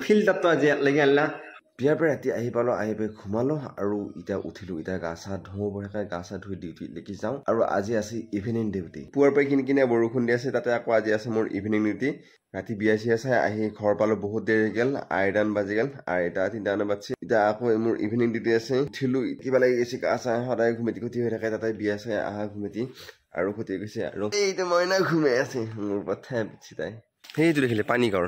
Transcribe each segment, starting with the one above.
ফিল্ডত আজি লাগি আনলা বিয়াৰ পৰা ৰাতি আহি পালো আহি পাই ঘুমালো আৰু এতিয়া উঠিলো এতিয়া গা চা ধুও বঢ়াকে গা চা ধুই ডিউটি লেকি যাওঁ আৰু আজি আছে ইভিনিং ডিউটি পুৱাৰ পৰা কিনি বৰষুণ দি আছে তাতে আকৌ আজি আছে মোৰ ইভিনিং ডিউটি ৰাতি বিয়া চিয়া চাই আহি ঘৰ পালো বহুত দেৰি গেল আইডান বাজি গেল আইটা 3টা বাজছে এতিয়া আকৌ মোৰ ইভিনিং ডিউটি আছে উঠিলো কিবা লাগি গৈছে গা চা সদায় ঘুমেটি ঘুটি হৈ থাকে তাতে বিয়া চাই আহা ঘুমেটি আৰু ঘুটি গৈছে আৰু এইটো মইনা ঘুমাই আছে মোৰ পথাই পিছি তাই সেইটো দেখিলে পানীগাঁৱৰ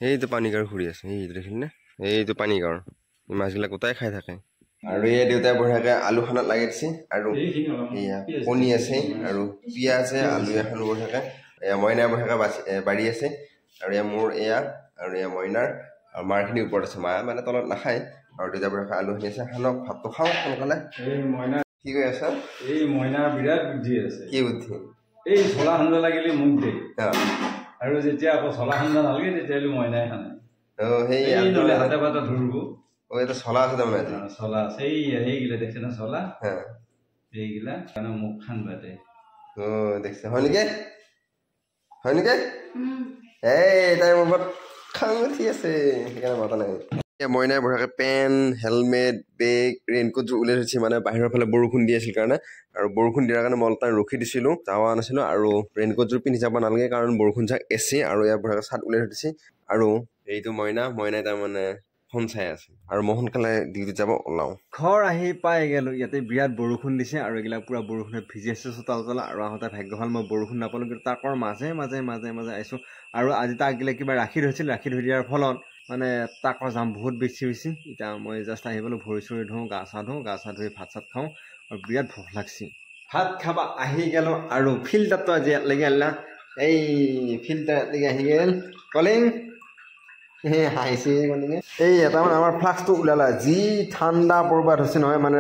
সেইটো পানীগাঁৱৰ ঘূৰি আছে সেইটো দেখিলে নে এইটো পানীগাঁৱৰ মাছবিলাক গোটাই খাই থাকে আৰু এই দেউতাই বঢ়িয়াকে আলু খানাত লাগি দিছে আৰু এয়া কণী আছে আৰু পিঁয়াজ আছে আলু এখন বঢ়িয়াকে এয়া মইনাৰ বঢ়িয়াকে বাঢ়ি আছে আৰু এয়া মোৰ এয়া আৰু এয়া মইনাৰ আৰু মাৰখিনি ওপৰত আছে মা মানে তলত নাখায় আৰু দেউতাই বঢ়িয়াকে আলুখিনি আছে খানক ভাতটো খাওঁ সোনকালে কি কৈ আছা এই মইনাৰ বিৰাট বুদ্ধি আছে কি বুদ্ধি এই চলা সান্দা লাগিলে মোক দে আৰু যেতিয়া আকৌ চলা সান্দা নালাগে তেতিয়াহ'লে মইনাই খানে সেই হাতে পাতে ধৰিব এটা চলা আছে তাৰমানে চলা সেইগিলা দেখছে না চলা সেইগিলা কাৰণে মোক খান বাদে দেখছে হয় নেকি এই তাই মোৰ খাং উঠি আছে সেইকাৰণে মাতা নাই মইনাই বঢ়িয়াকে পেন হেলমেট বেগ ৰেইনকোট উলিয়াই থৈছে মানে বাহিৰৰ ফালে বৰষুণ দি আছিল কাৰণে আৰু বৰষুণ দিয়াৰ কাৰণে মই অলপ টাইম ৰখি দিছিলোঁ যাৱা নাছিলোঁ আৰু ৰেইনকোটযোৰ পিন্ধি যাব নালাগে কাৰণ বৰষুণ যাক এচি আৰু ইয়াৰ বঢ়িয়াকে চাট উলিয়াই থৈ দিছে আৰু এইটো মইনাই তাৰমানে ফোন চাই আছে আৰু মই সোনকালে ডিউটিত যাব ওলাওঁ ঘৰ আহি পাই গ'লো ইয়াতে বিৰাট বৰষুণ দিছে আৰু এইবিলাক পুৰা বৰষুণে ভিজি আছে চোতাল তলা আৰু আহোঁতে ভাগ্য ভাল মই বৰষুণ নাপালোঁ কিন্তু তাকৰ মাজে আহিছোঁ আৰু আজি তাক গিলে কিবা ৰাখি থৈছিল ৰাখি থৈ দিয়াৰ ফলত মানে তাকৰ জাম বহুত বেছি হৈছে এতিয়া মই জাষ্ট আহি পালোঁ ভৰি চৰি ধুওঁ গা চা ধুই ভাত চাত খাওঁ আৰু বিৰাট ভোক লাগছে ভাত খাবা আহি গ'লোঁ আৰু ফিল্ডত আজি লাগি আনলা এই ফিল্ডত লাগি আহি গ'ল কলিং হাঁহিছে মানে এই এটা মানে আমাৰ ফ্লাক্সটো ওলালা যি ঠাণ্ডা পৰিবাত হৈছে নহয় মানে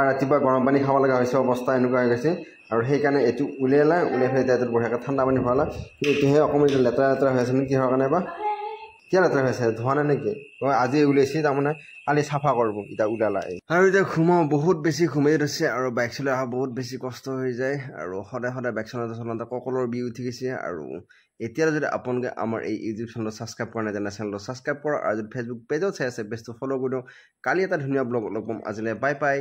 ৰাতিপুৱা গৰম পানী খাব লগা হৈছে অৱস্থা এনেকুৱা হৈ গৈছে আৰু সেইকাৰণে এইটো উলিয়াই পেলাই এতিয়া বঢ়িয়াকৈ ঠাণ্ডা পানী ভৰালা এইটোহে অকণমান লেতেৰা হৈ আছে নে কিহৰ কাৰণে বা কিয় লেতেৰা হৈ আছে ধোৱা নাই নেকি আজি উলিয়াইছে তাৰমানে কালি চাফা কৰিব এতিয়া ওলালা আৰু এতিয়া ঘুমাওঁ বহুত বেছি ঘুমাই থৈছে আৰু বাইক চলাই অহা বহুত বেছি কষ্ট হৈ যায় আৰু সদায় বাইক চলাওঁতে কঁকালৰ বিষ উঠি গৈছে আৰু এতিয়া যদি আপোনালোকে আমাৰ এই ইউটিউব চেনেলত ছাবস্ক্ৰাইব কৰা নাই তেনে চেনেলটো ছাবস্ক্ৰাইব কৰক আৰু যদি ফেচবুক পেজত চাই আছে পেজটো ফ'ল' কৰি দিওঁ কালি এটা ধুনীয়া ব্লগ লগ পাম আজিলৈ বাই